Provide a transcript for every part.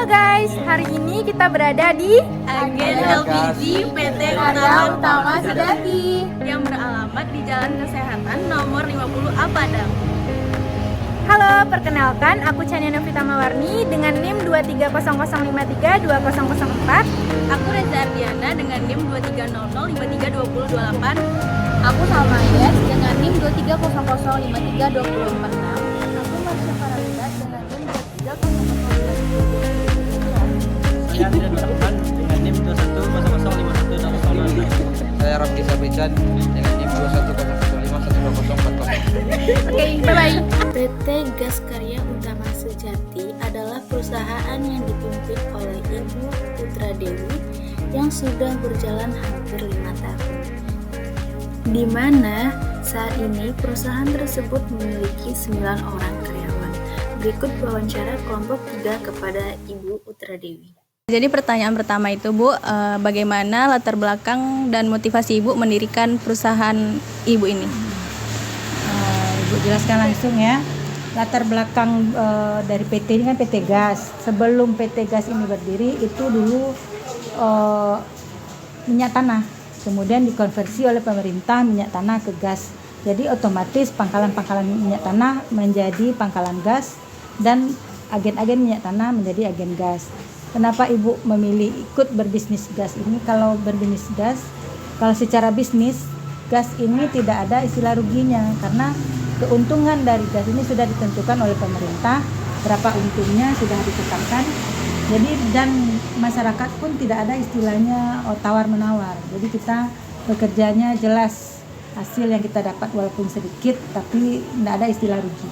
Halo guys, hari ini kita berada di Agen LPG PT Karya Utama Sejati yang beralamat di Jalan Kesehatan nomor 50 A Padang. Halo, perkenalkan aku Chania Novita Mawarni dengan NIM 23005320004. Aku Reza Ardiana dengan NIM 2300532028. Aku Salma Yes dengan NIM 230053246. Aku Marsha Farida dengan NIM 23005320004. Saya Adrian Rahman dengan NIM 21005106. Saya Rafki Sabrican dengan NIM 2100512040. Oke, bye-bye. PT Gas Karya Utama Sejati adalah perusahaan yang dipimpin oleh Ibu Putra Dewi yang sudah berjalan hampir 5 tahun. Di mana saat ini perusahaan tersebut memiliki 9 orang karyawan. Berikut wawancara kelompok 3 kepada Ibu Putra Dewi. Jadi pertanyaan pertama itu Bu, bagaimana latar belakang dan motivasi Ibu mendirikan perusahaan Ibu ini? Ibu jelaskan langsung ya. Latar belakang dari PT ini kan PT Gas. Sebelum PT Gas ini berdiri itu dulu minyak tanah. Kemudian dikonversi oleh pemerintah minyak tanah ke gas. Jadi otomatis pangkalan-pangkalan minyak tanah menjadi pangkalan gas dan agen-agen minyak tanah menjadi agen gas. Kenapa Ibu memilih ikut berbisnis gas ini? Kalau berbisnis gas, kalau secara bisnis gas ini tidak ada istilah ruginya karena keuntungan dari gas ini sudah ditentukan oleh pemerintah, berapa untungnya sudah ditetapkan. Jadi dan masyarakat pun tidak ada istilahnya tawar menawar. Jadi kita bekerjanya jelas, hasil yang kita dapat walaupun sedikit tapi tidak ada istilah rugi.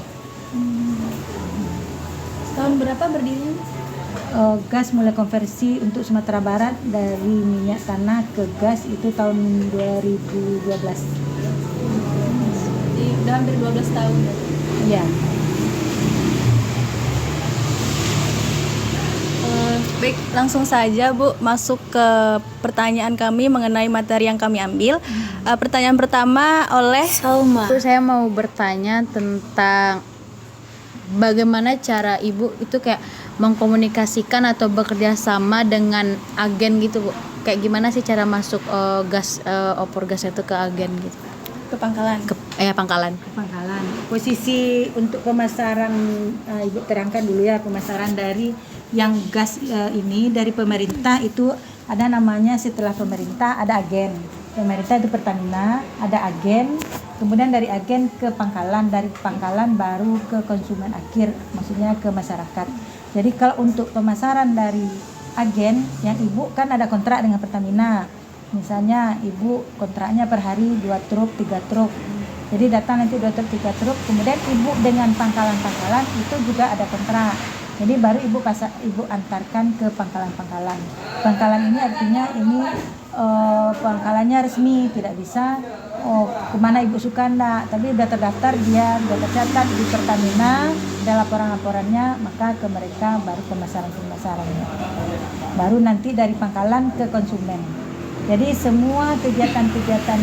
Tahun berapa berdirinya? Gas mulai konversi untuk Sumatera Barat dari minyak tanah ke gas itu tahun 2012. Udah hampir 12 tahun. Ya. Baik, langsung saja Bu masuk ke pertanyaan kami mengenai materi yang kami ambil. Pertanyaan pertama oleh Salma. Saya mau bertanya tentang bagaimana cara Ibu itu kayak mengkomunikasikan atau bekerja sama dengan agen gitu Bu. Kayak gimana sih cara masuk opor gas itu ke agen gitu? ke pangkalan. Pangkalan. Pangkalan. Posisi untuk pemasaran Ibu terangkan dulu ya, pemasaran dari yang gas ini dari pemerintah itu ada namanya, setelah pemerintah ada agen. Pemerintah itu Pertamina, ada agen, kemudian dari agen ke pangkalan, dari pangkalan baru ke konsumen akhir, maksudnya ke masyarakat. Jadi kalau untuk pemasaran dari agen, yang Ibu kan ada kontrak dengan Pertamina. Misalnya Ibu kontraknya per hari 2 truk, 3 truk. Jadi datang nanti 2 truk, 3 truk. Kemudian Ibu dengan pangkalan-pangkalan itu juga ada kontrak. Jadi baru Ibu antarkan ke pangkalan-pangkalan. Pangkalan ini artinya ini pangkalannya resmi, tidak bisa kemana Ibu suka enggak, tapi udah terdaftar, dia udah tercatat di Pertamina, ada laporan-laporannya, maka ke mereka baru pemasaran-pemasarannya. Baru nanti dari pangkalan ke konsumen. Jadi semua kegiatan-kegiatan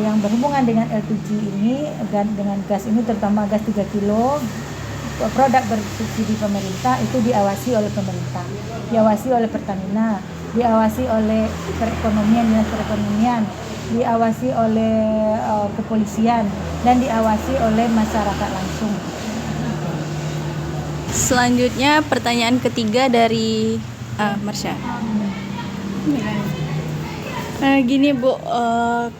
yang berhubungan dengan LPG ini, dengan gas ini, terutama gas 3 kilo, produk bersubsidi pemerintah itu diawasi oleh pemerintah, diawasi oleh Pertamina, diawasi oleh dinas perekonomian, diawasi oleh kepolisian, dan diawasi oleh masyarakat langsung. Selanjutnya pertanyaan ketiga dari Marsha. Gini Bu,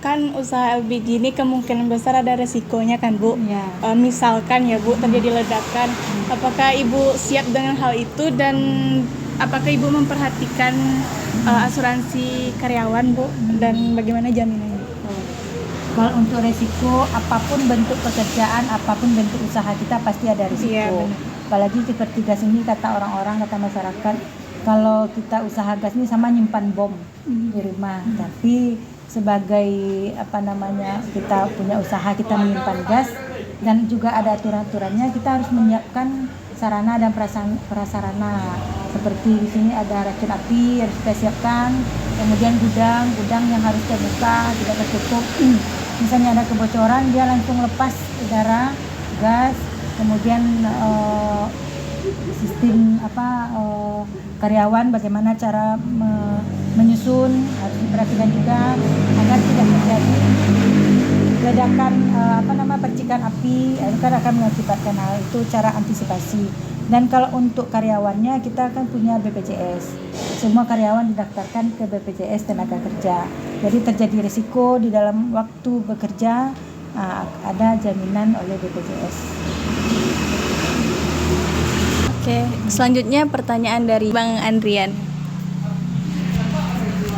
kan usaha LPG ini kemungkinan besar ada resikonya kan Bu. Ya. Misalkan ya Bu terjadi ledakan, apakah Ibu siap dengan hal itu dan apakah Ibu memperhatikan asuransi karyawan Bu dan bagaimana jaminannya? Kalau untuk resiko, apapun bentuk pekerjaan, apapun bentuk usaha kita pasti ada resiko. Iya, benar. Apalagi seperti gas ini, kata orang-orang, kata masyarakat, kalau kita usaha gas ini sama nyimpan bom di rumah. Tapi sebagai kita punya usaha, kita menyimpan gas dan juga ada aturan-aturannya, kita harus menyiapkan sarana dan prasarana. Seperti di sini ada racun api harus kita siapkan, kemudian gudang yang harus terbuka, tidak tertutup. Misalnya ada kebocoran, dia langsung lepas udara, gas, kemudian sistem karyawan, bagaimana cara menyusun, harus diperhatikan juga agar tidak terjadi ledakan percikan api, itu kan akan mengakibatkan hal itu, cara antisipasi. Dan kalau untuk karyawannya kita kan punya BPJS, semua karyawan didaftarkan ke BPJS tenaga kerja, jadi terjadi risiko di dalam waktu bekerja ada jaminan oleh BPJS. Oke, selanjutnya pertanyaan dari Bang Andrian.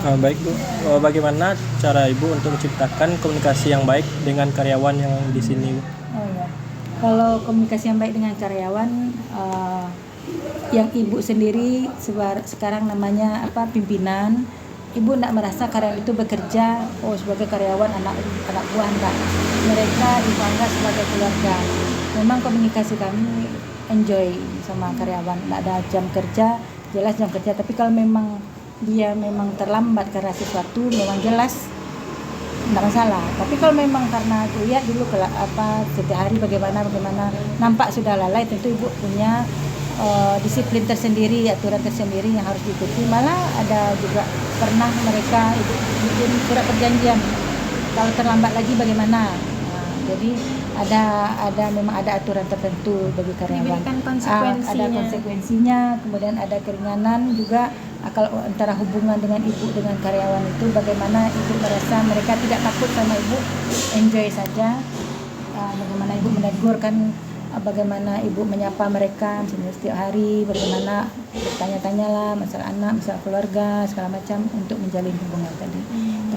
Baik Bu, bagaimana cara Ibu untuk menciptakan komunikasi yang baik dengan karyawan yang di sini Bu? Oh ya, kalau komunikasi yang baik dengan karyawan, yang Ibu sendiri sekarang namanya pimpinan, Ibu tidak merasa karyawan itu bekerja sebagai karyawan anak buah, enggak. Mereka Ibu anggap sebagai keluarga. Memang komunikasi kami enjoy sama karyawan, tidak ada jam kerja, jelas jam kerja. Tapi kalau memang dia memang terlambat karena sesuatu, memang jelas tidak masalah. Tapi kalau memang karena lihat dulu setiap hari bagaimana nampak sudah lalai, tentu Ibu punya disiplin tersendiri, aturan tersendiri yang harus diikuti. Malah ada juga pernah mereka bikin surat perjanjian kalau terlambat lagi bagaimana. Jadi memang ada aturan tertentu bagi karyawan. Diberikan konsekuensinya. Ada konsekuensinya, kemudian ada keringanan juga. Kalau antara hubungan dengan Ibu dengan karyawan itu bagaimana Ibu merasa mereka tidak takut sama Ibu, enjoy saja. Bagaimana Ibu menegur kan, bagaimana Ibu menyapa mereka misalnya setiap hari, bagaimana bertanya-tanya lah masalah anak, masalah keluarga, segala macam untuk menjalin hubungan tadi.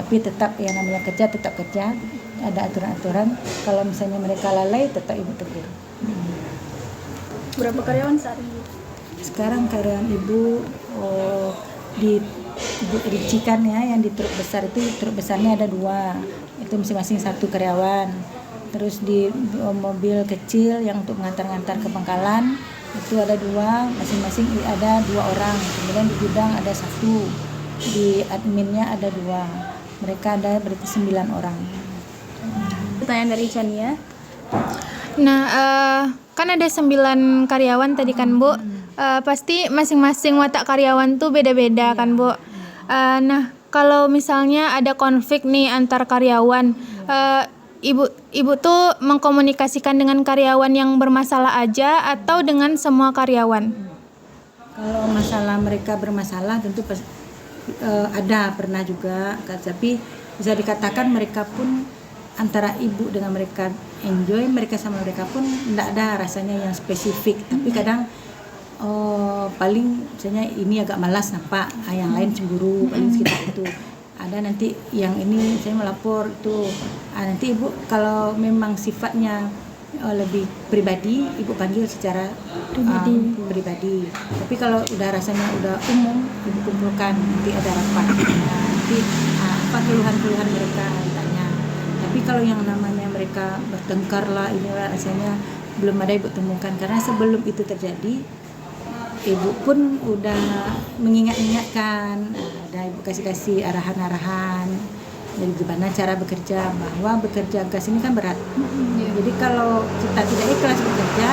Tapi tetap yang namanya kerja tetap kerja, ada aturan-aturan. Kalau misalnya mereka lalai, tetap Ibu tegur. Berapa karyawan saat ini? Sekarang karyawan Ibu di Ibu rincikan ya, yang di truk besar itu, truk besarnya ada 2, itu masing-masing 1 karyawan. Terus di mobil kecil yang untuk mengantar-ngantar ke pangkalan itu ada 2, masing-masing ada 2 orang. Kemudian di gudang ada 1, di adminnya ada 2, mereka ada berarti 9 orang. Pertanyaan dari Chania. Nah, kan ada 9 karyawan tadi kan Bu. Pasti masing-masing watak karyawan tuh beda-beda kan Bu. Nah, kalau misalnya ada konflik nih antar karyawan, Ibu tuh mengkomunikasikan dengan karyawan yang bermasalah aja atau dengan semua karyawan? Kalau masalah mereka bermasalah tentu ada pernah juga, tapi bisa dikatakan mereka pun antara Ibu dengan mereka enjoy, mereka sama mereka pun tidak ada rasanya yang spesifik. Tapi kadang paling misalnya ini agak malas nampak, yang lain cemburu, paling sekitar itu. Ada nanti yang ini saya melapor itu, nanti Ibu kalau memang sifatnya lebih pribadi, Ibu panggil secara pribadi. Tapi kalau udah rasanya udah umum, Ibu kumpulkan, nanti ada rapat. Nanti apa keluhan-keluhan mereka ditanya. Tapi kalau yang namanya mereka bertengkar lah, inilah rasanya belum ada Ibu temukan, karena sebelum itu terjadi Ibu pun udah mengingat-ingatkan, ada Ibu kasih arahan-arahan jadi gimana cara bekerja, bahwa bekerja gas ini kan berat. Jadi kalau kita tidak ikhlas bekerja,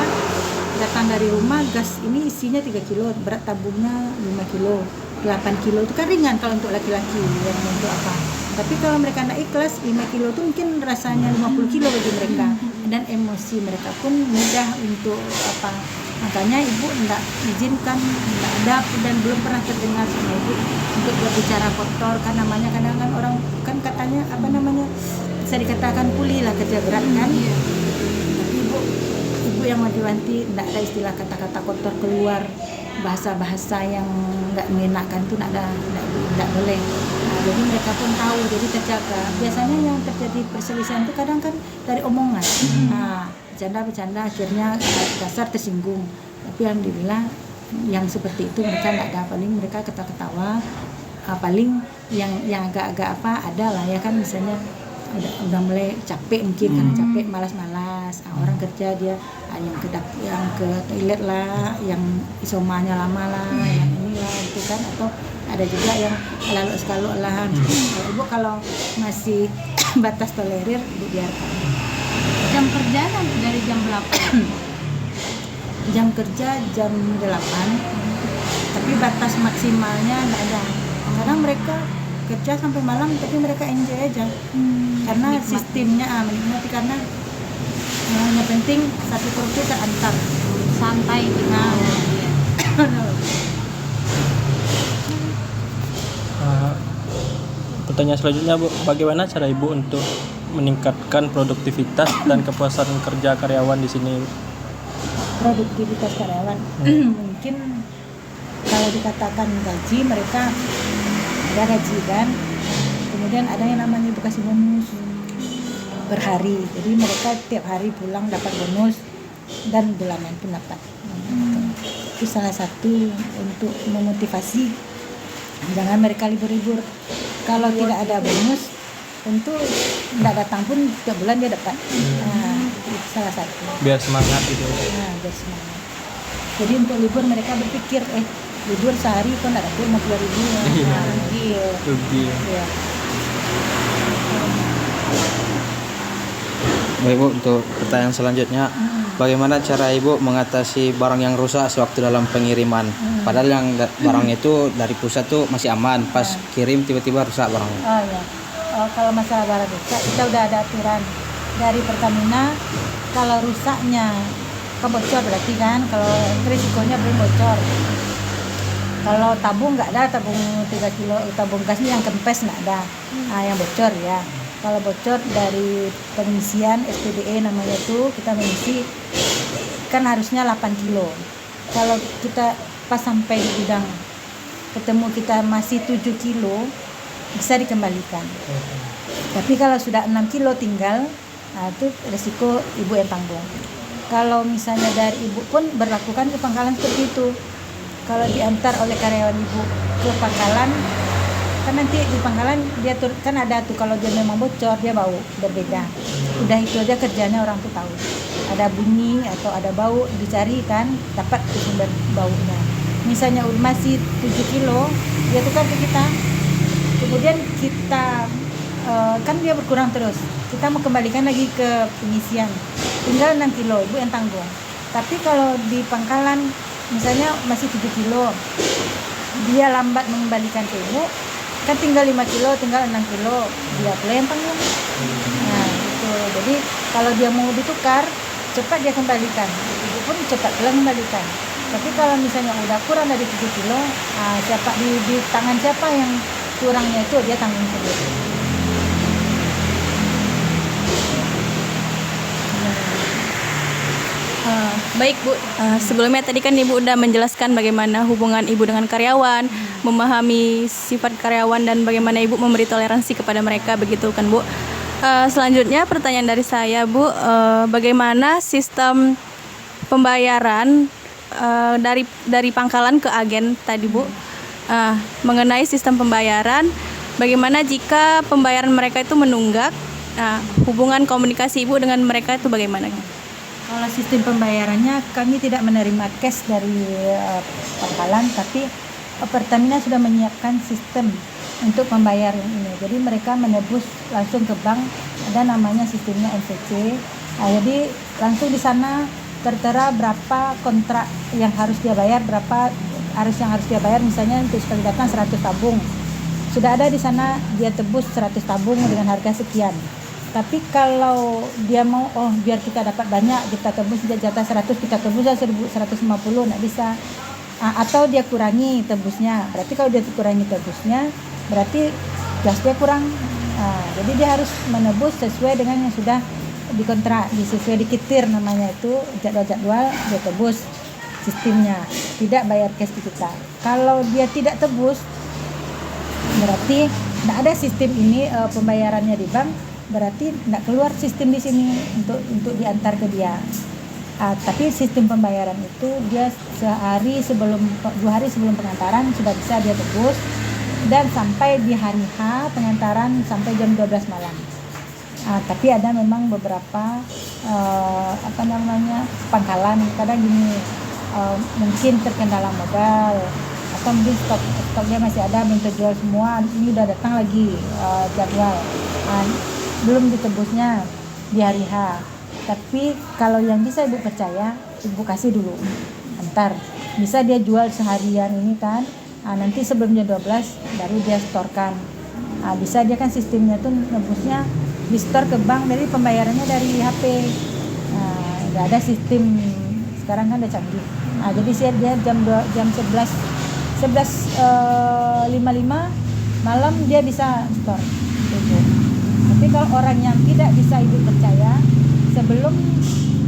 datang dari rumah gas ini isinya 3 kilo, berat tabungnya 5 kilo, 8 kilo itu kan ringan kalau untuk laki-laki yang untuk apa. Tapi kalau mereka tidak ikhlas, 5 kilo itu mungkin rasanya 50 kilo bagi mereka, dan emosi mereka pun mudah untuk apa. Makanya Ibu tidak izinkan, tidak ada dan belum pernah terdengar sama Ibu untuk berbicara kotor, kan namanya kadang kan orang kan katanya bisa dikatakan kuli lah, kerja berat kan. Tapi Ibu yang wanti-wanti, tidak ada istilah kata-kata kotor keluar, bahasa-bahasa yang nggak mengenakan itu tidak boleh. Jadi mereka pun tahu, jadi terjaga. Biasanya yang terjadi perselisihan itu kadang kan dari omongan. Bercanda akhirnya dasar tersinggung. Tapi alhamdulillah yang seperti itu mereka tidak ada, paling mereka ketawa-ketawa. Paling yang agak-agak ada lah ya kan, misalnya udah mulai capek mungkin, karena capek malas-malas. Orang kerja dia yang ke toilet lah, yang isomanya lama lah, yang inilah itu kan, atau ada juga yang lalu sekali lah. Ibu kalau masih batas tolerir, Ibu biarkan. Jam kerja dari jam berapa? jam kerja jam 8, tapi batas maksimalnya nggak ada. Kadang mereka kerja sampai malam tapi mereka enjoy aja, karena sistemnya menikmati, karena yang penting satu truk itu terantar santai tinggal. Pertanyaan selanjutnya Bu, bagaimana cara Ibu untuk meningkatkan produktivitas dan kepuasan kerja karyawan di sini? Produktivitas karyawan mungkin kalau dikatakan gaji, mereka ada gaji kan, kemudian ada yang namanya Ibu kasih bonus per hari, jadi mereka tiap hari pulang dapat bonus dan bulanan pun dapat. Itu salah satu untuk memotivasi, jangan mereka libur-libur. Kalau tidak ada bonus, tentu tidak datang pun tiap bulan dia dapat. Itu salah satu. Biar semangat gitu. Biar semangat. Jadi untuk libur mereka berpikir, libur sehari kok tidak dapat 50.000. Rugi. Ya. Baik Bu, untuk pertanyaan selanjutnya, bagaimana cara Ibu mengatasi barang yang rusak sewaktu dalam pengiriman? Padahal yang barang itu dari pusat tuh masih aman, pas kirim tiba-tiba rusak barangnya. Kalau masalah barang rusak, kita udah ada aturan dari Pertamina. Kalau rusaknya kebocor berarti kan, kalau risikonya belum bocor. Kalau tabung nggak ada, tabung 3 kilo, tabung gasnya yang kempes nggak ada, yang bocor ya. Kalau bocor dari pengisian SPDE namanya itu, kita mengisi kan harusnya 8 kilo. Kalau kita pas sampai di gudang ketemu kita masih 7 kilo, bisa dikembalikan. Tapi kalau sudah 6 kilo tinggal, itu resiko Ibu yang tanggung. Kalau misalnya dari Ibu pun berlakukan ke pangkalan seperti itu. Kalau diantar oleh karyawan Ibu ke pangkalan, kan nanti di pangkalan dia kan ada tuh, kalau dia memang bocor dia bau berbeda. Udah itu aja kerjanya orang tuh tahu. Ada bunyi atau ada bau, dicari kan dapat sumber baunya. Misalnya masih 7 kilo, dia tukar ke kita. Kemudian kita kan dia berkurang terus. Kita mau kembalikan lagi ke pengisian. Tinggal 6 kilo, Ibu yang tanggung. Tapi kalau di pangkalan misalnya masih 7 kilo, dia lambat mengembalikan ke Ibu, kan tinggal 5 kilo, tinggal 6 kilo, dia pula yang tanggung. Nah itu, jadi kalau dia mau ditukar, cepat dia kembalikan, Ibu pun cepat pula kembalikan. Tapi kalau misalnya udah kurang dari 7 kilo, siapa di tangan siapa yang kurangnya itu dia tanggung sendiri. Baik Bu, sebelumnya tadi kan Ibu udah menjelaskan bagaimana hubungan Ibu dengan karyawan, memahami sifat karyawan dan bagaimana Ibu memberi toleransi kepada mereka, begitu kan Bu. Selanjutnya pertanyaan dari saya Bu, bagaimana sistem pembayaran dari pangkalan ke agen tadi Bu, mengenai sistem pembayaran, bagaimana jika pembayaran mereka itu menunggak, hubungan komunikasi Ibu dengan mereka itu bagaimana? Kalau sistem pembayarannya, kami tidak menerima cash dari pangkalan, tapi Pertamina sudah menyiapkan sistem untuk membayar ini. Jadi mereka menebus langsung ke bank, ada namanya sistemnya NCC. Jadi langsung di sana tertera berapa kontrak yang harus dia bayar, berapa yang harus dia bayar. Misalnya untuk sekali datang 100 tabung, sudah ada di sana dia tebus 100 tabung dengan harga sekian. Tapi kalau dia mau, biar kita dapat banyak, kita tebus jatah 100, kita tebus 150, nggak bisa. Atau dia kurangi tebusnya, berarti kalau dia kurangi tebusnya, berarti gas dia kurang. Jadi dia harus menebus sesuai dengan yang sudah dikontrak, sesuai dikitir namanya itu, jadwal-jadwal dia tebus sistemnya, tidak bayar cash ke kita. Kalau dia tidak tebus, berarti tidak ada sistem ini pembayarannya di bank, berarti tidak keluar sistem di sini untuk diantar ke dia. Tapi sistem pembayaran itu dia 2 hari sebelum pengantaran sudah bisa dia tebus, dan sampai di hari H pengantaran sampai jam 12 malam. Tapi ada memang beberapa pangkalan kadang gini, mungkin terkendala modal atau mungkin stoknya masih ada, belum terjual semua, ini udah datang lagi jadwal, belum ditebusnya di hari H. Tapi kalau yang bisa Ibu percaya, ibu kasih dulu, antar. Bisa dia jual seharian ini kan, nanti sebelum jam 12 baru dia setorkan. Bisa dia kan sistemnya tuh nebusnya di store ke bank, dari pembayarannya dari HP. Udah ada sistem sekarang kan udah canggih. Jadi dia jam 11.55 malam dia bisa store gitu. Tapi kalau orang yang tidak bisa ibu percaya, sebelum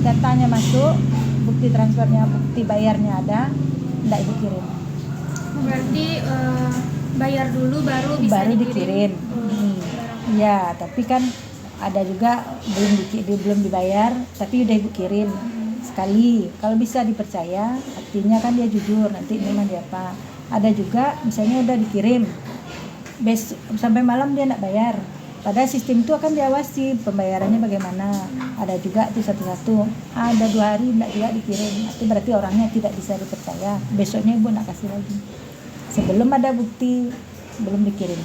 datanya masuk, bukti transfernya, bukti bayarnya ada, enggak ibu kirim. Berarti bayar dulu baru bisa dikirim. Ya, tapi kan ada juga belum dibayar, tapi udah ibu kirim sekali. Kalau bisa dipercaya, artinya kan dia jujur, nanti memang dia apa. Ada juga misalnya udah dikirim, sampai malam dia enggak bayar. Padahal sistem itu akan diawasi pembayarannya bagaimana. Ada juga itu satu-satu. Ada 2 hari enggak juga dikirim. Itu berarti orangnya tidak bisa dipercaya. Besoknya ibu nak kasih lagi. Sebelum ada bukti, belum dikirim.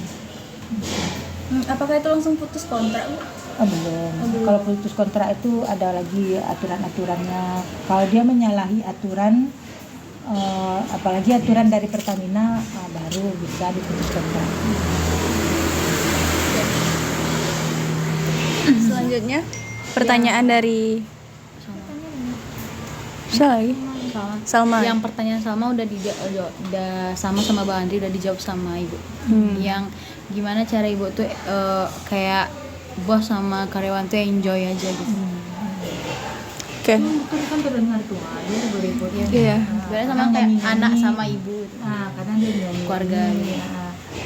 Apakah itu langsung putus kontrak, Bu? Belum. Kalau putus kontrak itu ada lagi aturan-aturannya. Kalau dia menyalahi aturan, apalagi aturan dari Pertamina, baru bisa diputus kontrak. Selanjutnya pertanyaan dari siapa lagi? Salma. Yang pertanyaan Salma udah sama Bang Andri udah dijawab sama Ibu. Yang gimana cara Ibu tuh kayak bos sama karyawan tuh enjoy aja gitu. Oke. Itu kan terdengar tua, dia ribut-ribut ya. Iya. Sebenarnya sama kayak anak sama ibu. Kadang dia nyanyi. Keluarga.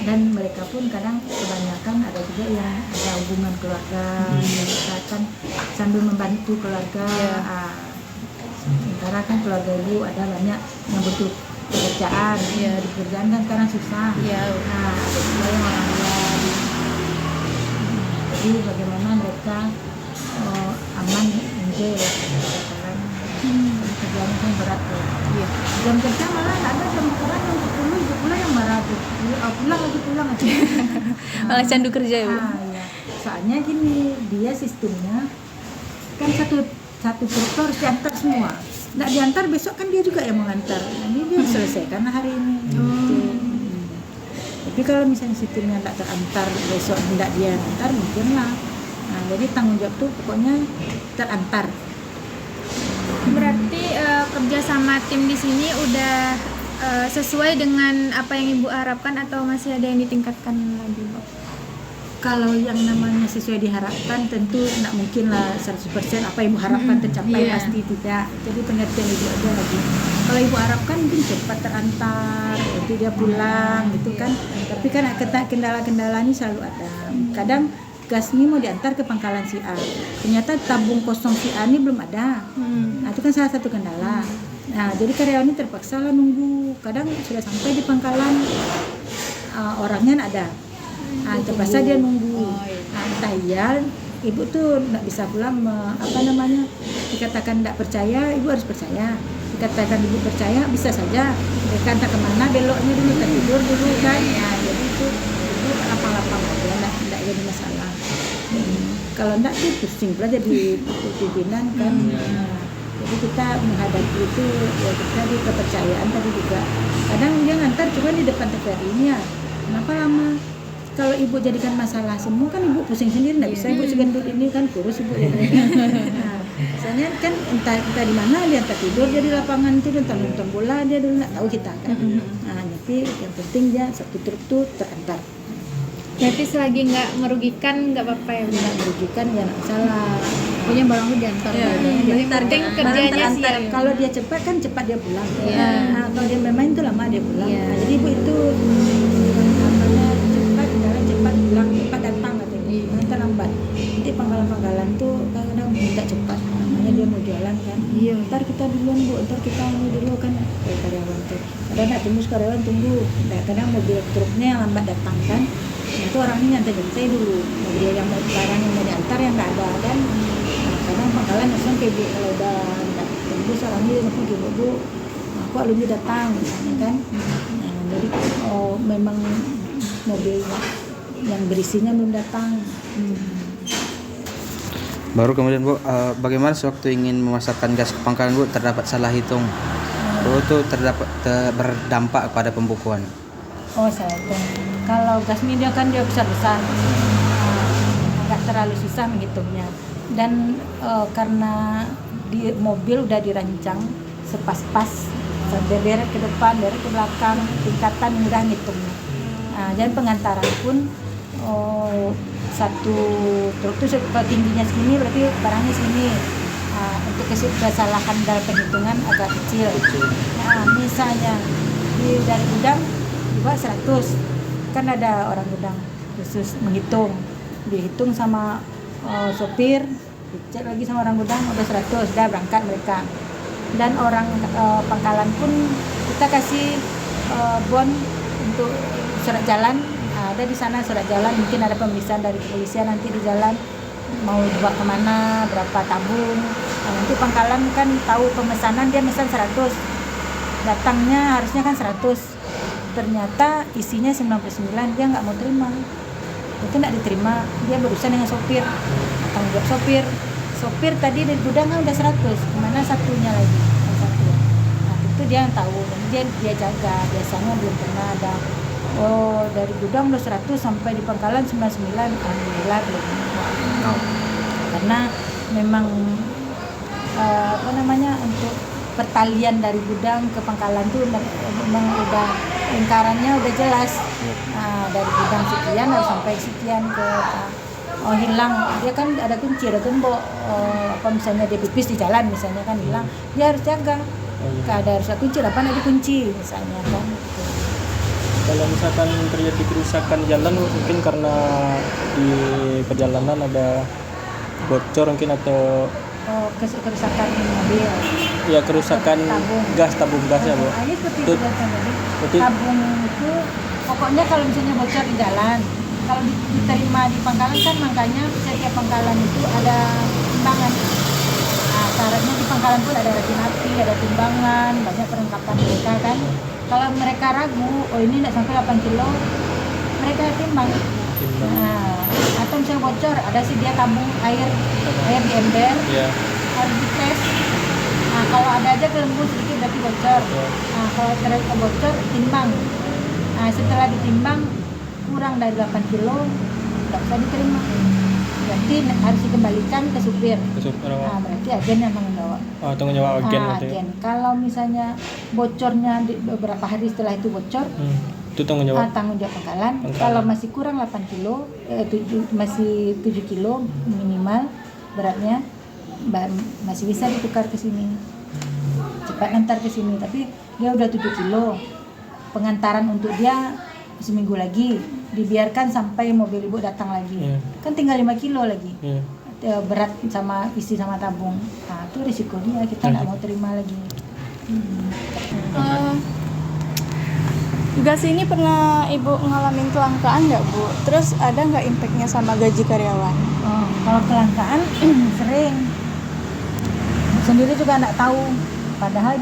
Dan mereka pun kadang kebanyakan ada juga yang ada hubungan keluarga, mereka kan sambil membantu keluarga. Sementara kan keluarga ibu ada banyak yang butuh pekerjaan. Di pekerjaan kan sekarang susah. Ada juga yang orang tua. Jadi bagaimana mereka aman, enjoy lah sekarang. Kerjaan kan berat ya. Jam kerja malah ada jam sekarang yang 10 ibu pulang yang marah tuh. Pulang aja. Malah candu kerja ya, Bu? Iya. Soalnya gini, dia sistemnya kan satu truk tuh harus diantar semua. Nggak diantar besok kan dia juga yang mengantar. Ini dia selesaikan hari ini. Tapi kalau misalnya sistemnya nggak terantar, besok nggak dia antar, mungkin lah. Jadi tanggung jawab tuh pokoknya terantar. Berarti kerja sama tim di sini udah sesuai dengan apa yang Ibu harapkan atau masih ada yang ditingkatkan lagi, Bu? Kalau yang namanya sesuai diharapkan tentu tidak mungkin lah 100% apa yang Ibu harapkan tercapai, pasti tidak. Jadi pengertian Ibu aja lagi. Kalau Ibu harapkan mungkin cepat terantar, nanti dia pulang gitu kan. Tapi kan kendala-kendala ini selalu ada. Kadang gas ini mau diantar ke pangkalan si A, ternyata tabung kosong si A ini belum ada. Itu kan salah satu kendala. Jadi karyawan ini terpaksa lah nunggu. Kadang sudah sampai di pangkalan, orangnya nggak ada. Terpaksa dia nunggu. Entah iya, ibu tuh nggak bisa pulang. Dikatakan nggak percaya, ibu harus percaya. Dikatakan ibu percaya, bisa saja. Mereka entah kemana beloknya dulu, tidur dulu kan. Jadi itu lapang-lapang aja, nggak jadi masalah. Kalau enggak tuh pusing pula jadi pimpinan kan. Jadi kita menghadapi itu ya kita di kepercayaan tadi juga. Kadang dia ngantar cuma di depan TVRI-nya. Kenapa lama? Kalau ibu jadikan masalah semua kan ibu pusing sendiri, nggak bisa ibu segendut ini kan kurus ibu ya. Misalnya kan entah di mana dia entah tidur dia di lapangan itu entah nonton bola dia dulu nggak tahu kita kan. Tapi yang penting dia satu truk tuh terantar. Berarti selagi nggak merugikan nggak apa-apa ya, Bu? Nggak merugikan ya nggak salah. Pokoknya barang itu diantar. Jadi penting kerjanya siap. Kalau dia cepat kan cepat dia pulang. Kalau dia memang itu lama dia pulang. Jadi ibu itu cepat pulang, cepat datang katanya. Nanti lambat. Nanti pangkalan-pangkalan tuh kadang minta cepat. Namanya dia mau jualan kan. Ntar kita duluan Bu, ntar kita ini dulu kan karyawan tuh. Kadang nak tunggu karyawan tunggu. Kadang mobil truknya yang lambat datang kan. Itu orang ini nyantai-nyantai dulu. Mobil yang mau barang yang mau diantar yang nggak ada kan. Kadang pangkalan langsung ke ibu kalau udah nggak tunggu seorang ini langsung ke ibu, aku alumni datang misalnya kan. Jadi memang mobil yang berisinya belum datang. Baru kemudian Bu, bagaimana sewaktu ingin memasarkan gas ke pangkalan Bu terdapat salah hitung? Itu berdampak pada pembukuan. Oh saya hitung. Kalau gas ini dia kan dia besar-besar, nggak terlalu susah menghitungnya. Dan karena di mobil udah dirancang sepas-pas, deret ke depan, deret ke belakang, tingkatan mudah ngitungnya. Jadi pengantaran pun satu truk itu tingginya segini berarti barangnya segini. Untuk kesalahan dalam penghitungan agak kecil. Misalnya dari gudang juga 100, kan ada orang gudang khusus menghitung, dihitung sama sopir, dicek lagi sama orang gudang udah 100, udah berangkat mereka. Dan orang pangkalan pun kita kasih bon untuk surat jalan, ada di sana surat jalan, mungkin ada pemeriksaan dari kepolisian nanti di jalan mau dibawa kemana, berapa tabung. Nanti pangkalan kan tahu pemesanan, dia pesan 100, datangnya harusnya kan 100, ternyata isinya 99, dia nggak mau terima, itu nggak diterima, dia berurusan dengan sopir, tanggung jawab sopir tadi dari gudang kan udah 100, kemana satunya lagi satu. Itu dia yang tahu, dan dia jaga, biasanya belum pernah ada dari gudang udah 100 sampai di pangkalan 99, alhamdulillah belum. Karena memang untuk pertalian dari gudang ke pangkalan tuh memang udah lingkarannya udah jelas. Dari gudang sekian harus sampai sekian ke hilang, dia kan ada kunci, ada gembok, misalnya dia pipis di jalan misalnya kan hilang, dia harus jaga. Ada harus ada kunci, depan ada kunci misalnya kan. Kalau misalkan terjadi kerusakan jalan mungkin karena di perjalanan ada bocor mungkin atau kerusakan mobil. Ya kerusakan tabung gas ya Bu. Ini seperti itu tadi. Tabung itu pokoknya kalau misalnya bocor di jalan, kalau diterima di pangkalan kan makanya setiap pangkalan itu ada timbangan. Syaratnya di pangkalan pun ada rajin api, ada timbangan, banyak perlengkapan mereka kan. Kalau mereka ragu, ini tidak sampai 8 kilo, mereka timbang. Atau misalnya bocor, ada sih dia tabung air di ember, harus dites. Kalau ada aja kelembu sedikit berarti bocor. Kalau ternyata bocor, timbang. Setelah ditimbang kurang dari 8 kilo, tidak bisa diterima. Berarti harus dikembalikan ke supir. Berarti agen yang menjawab. Tanggung jawab agen. Agen. Kalau misalnya bocornya beberapa hari setelah itu bocor, itu tanggung jawab. Tanggung jawab pangkalan. Kalau masih kurang 8 kilo, masih 7 kilo minimal beratnya, masih bisa ditukar ke sini. Cepat antar ke sini. Tapi dia udah 7 kilo. Pengantaran untuk dia seminggu lagi, dibiarkan sampai mobil ibu datang lagi. Kan tinggal 5 kilo lagi. Berat sama isi sama tabung. Itu risiko dia, kita nggak mau terima lagi. Gas ini pernah ibu ngalamin kelangkaan nggak Bu? Terus ada nggak impactnya sama gaji karyawan? Kalau kelangkaan sering. Sendiri juga nggak tahu. Padahal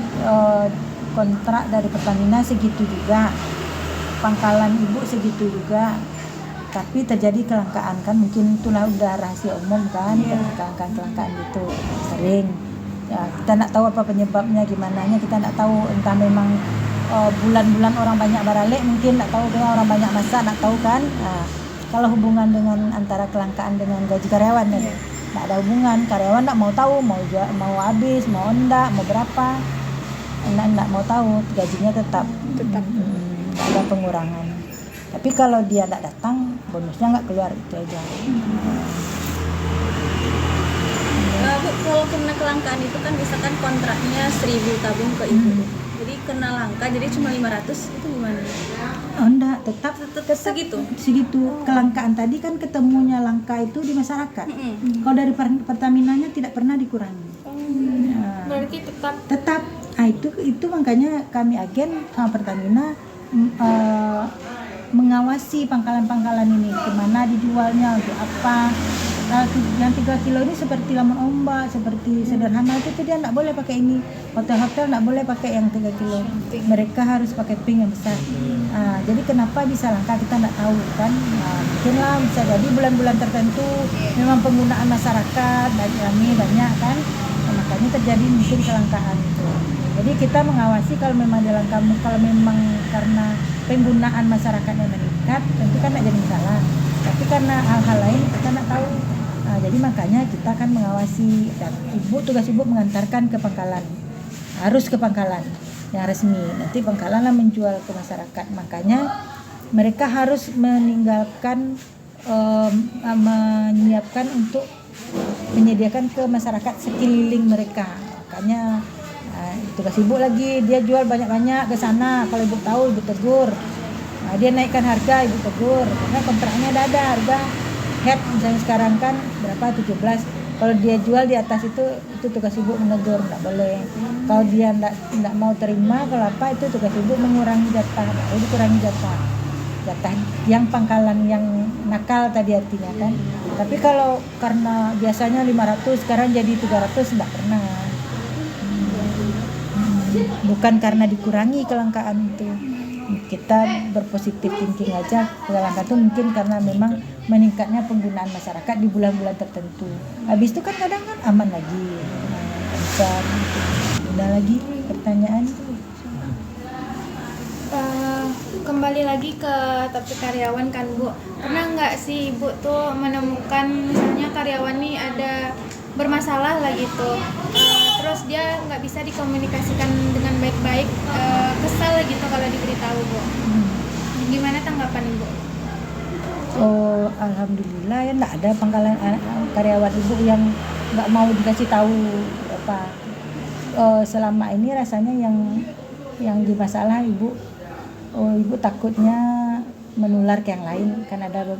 kontrak dari Pertamina segitu juga. Pangkalan ibu segitu juga, tapi terjadi kelangkaan kan, mungkin itulah udah rahasia umum kan, kelangkaan gitu sering. Ya, kita nggak tahu apa penyebabnya, gimana nya kita nggak tahu, entah memang bulan-bulan orang banyak baralik, mungkin nggak tahu, dengan orang banyak masak nggak tahu kan. Kalau hubungan dengan antara kelangkaan dengan gaji karyawan ya, nggak ada hubungan. Karyawan nggak mau tahu, mau habis, mau enggak, mau berapa, nggak mau tahu, gajinya tetap. Ada pengurangan. Tapi kalau dia tidak datang, bonusnya nggak keluar, itu aja. Bu, kalau kena kelangkaan itu kan misalkan kontraknya 1.000 tabung ke ibu, jadi kena langka jadi cuma 500, itu gimana? Enggak, tetap segitu. Kelangkaan tadi kan ketemunya langka itu di masyarakat. Kalau dari Pertaminanya tidak pernah dikurangi. Berarti Tetap. Itu makanya kami agen sama Pertamina mengawasi pangkalan-pangkalan ini, kemana dijualnya, untuk apa. yang 3 kilo ini seperti lamun ombak, seperti sederhana itu dia nggak boleh pakai ini. Hotel-hotel nggak boleh pakai yang 3 kilo. Mereka harus pakai pink yang besar. Jadi kenapa bisa langka kita nggak tahu kan? Mungkinlah bisa jadi bulan-bulan tertentu memang penggunaan masyarakat banyak kan, makanya terjadi mungkin kelangkaan itu. Jadi kita mengawasi kalau memang kalau memang karena penggunaan masyarakatnya meningkat, tentu kan nggak jadi masalah. Tapi karena hal-hal lain kita nggak tahu. Jadi makanya kita akan mengawasi, dan tugas ibu mengantarkan ke pangkalan, harus ke pangkalan yang resmi. Nanti pangkalan lah menjual ke masyarakat. Makanya mereka harus meninggalkan menyiapkan untuk menyediakan ke masyarakat sekeliling mereka. Makanya tugas ibu lagi, dia jual banyak-banyak ke sana. Kalau ibu tahu, ibu tegur. Dia naikkan harga, ibu tegur. Karena kontraknya ada harga head misalnya sekarang kan berapa 17. Kalau dia jual di atas itu tugas ibu menegur, nggak boleh. Kalau dia nggak mau terima, kalau apa itu tugas ibu mengurangi jatah, baru dikurangi jatah yang pangkalan yang nakal tadi artinya kan. Tapi kalau karena biasanya 500 sekarang jadi 300 nggak pernah. Bukan karena dikurangi kelangkaan itu. Kita berpositif thinking aja, kelangkaan itu mungkin karena memang meningkatnya penggunaan masyarakat di bulan-bulan tertentu. Habis itu kan kadang kan aman lagi. Bisa ada lagi pertanyaan. Kembali lagi ke topik karyawan kan Bu, pernah nggak sih Ibu tuh menemukan misalnya karyawan nih ada bermasalah lah gitu, terus dia nggak bisa dikomunikasikan dengan baik-baik, kesal gitu kalau diberitahu Bu. Gimana tanggapan Ibu? Oh, alhamdulillah ya nggak ada pangkalan karyawan ibu yang nggak mau dikasih tahu apa. Selama ini rasanya yang di masalah ibu takutnya menular ke yang lain, kan ada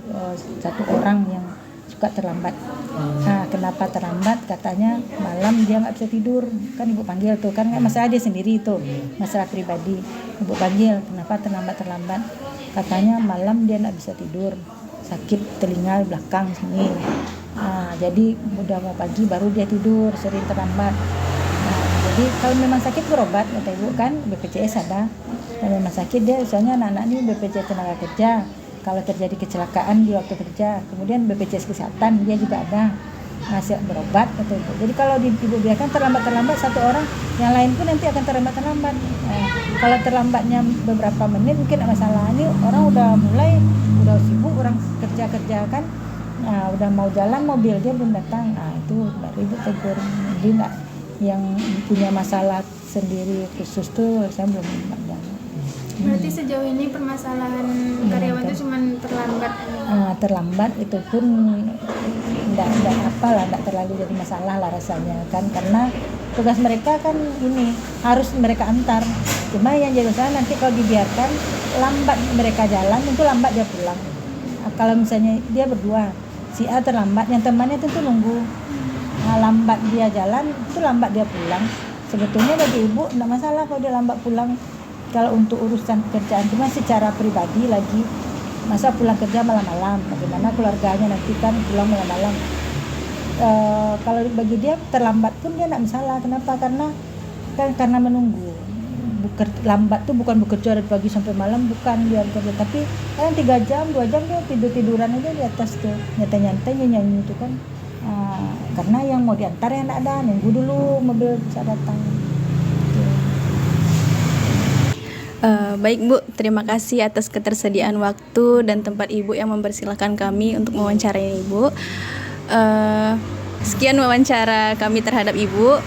satu orang yang suka terlambat. Kenapa terlambat? Katanya malam dia nggak bisa tidur, kan ibu panggil tuh kan masalah dia sendiri itu, masalah pribadi. Ibu panggil kenapa terlambat, katanya malam dia nggak bisa tidur, sakit telinga belakang sini. Jadi udah mau pagi baru dia tidur, sering terlambat. Jadi kalau memang sakit berobat kata ibu kan, BPJS ada. Kalau memang sakit dia, soalnya anak-anak ini BPJS tenaga kerja. Kalau terjadi kecelakaan di waktu kerja, kemudian BPJS kesehatan dia juga ada, masih berobat kata ibu. Jadi kalau ibu biarkan terlambat satu orang, yang lain pun nanti akan terlambat. Kalau terlambatnya beberapa menit mungkin ada masalah. Ini orang udah sibuk, orang kerja kan, udah mau jalan mobil dia belum datang. Itu baru ibu tegur. Jadi nggak yang punya masalah sendiri khusus tuh saya belum ada. Berarti sejauh ini permasalahan karyawan itu cuma terlambat. Terlambat itu pun enggak terlalu jadi masalah lah rasanya kan, karena tugas mereka kan ini harus mereka antar. Cuma yang jadi masalah nanti kalau dibiarkan lambat mereka jalan, tentu lambat dia pulang. Kalau misalnya dia berdua, si A terlambat, yang temannya tentu nunggu. Lambat dia jalan, itu lambat dia pulang. Sebetulnya bagi ibu enggak masalah kalau dia lambat pulang. Kalau untuk urusan pekerjaan, cuma secara pribadi lagi, masa pulang kerja malam-malam, bagaimana keluarganya nanti kan pulang malam-malam. Kalau bagi dia terlambat pun dia tidak masalah. Kenapa? Karena menunggu. Lambat tuh bukan bekerja dari pagi sampai malam, bukan dia bekerja, tapi kan 3 jam, 2 jam dia tiduran aja di atas tuh, nyantai nyanyi itu kan. Karena yang mau diantar yang tidak ada, nunggu dulu mobil bisa datang. Baik Bu, terima kasih atas ketersediaan waktu dan tempat Ibu yang mempersilahkan kami untuk mewawancarai Ibu. Sekian wawancara kami terhadap Ibu.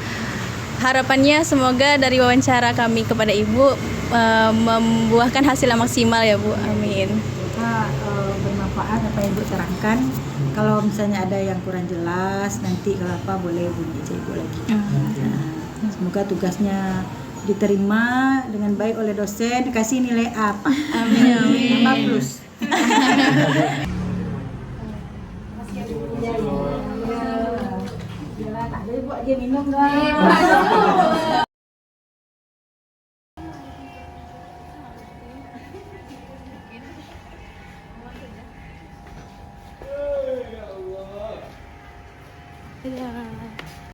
Harapannya semoga dari wawancara kami kepada Ibu membuahkan hasil yang maksimal ya Bu. Amin. Bermanfaat apa yang Ibu terangkan. Kalau misalnya ada yang kurang jelas, nanti kalau apa boleh hubungi Ibu lagi. Semoga tugasnya diterima dengan baik oleh dosen, kasih nilai A. Amin. 5 plus. Tak boleh buat dia minum dong. Dadah.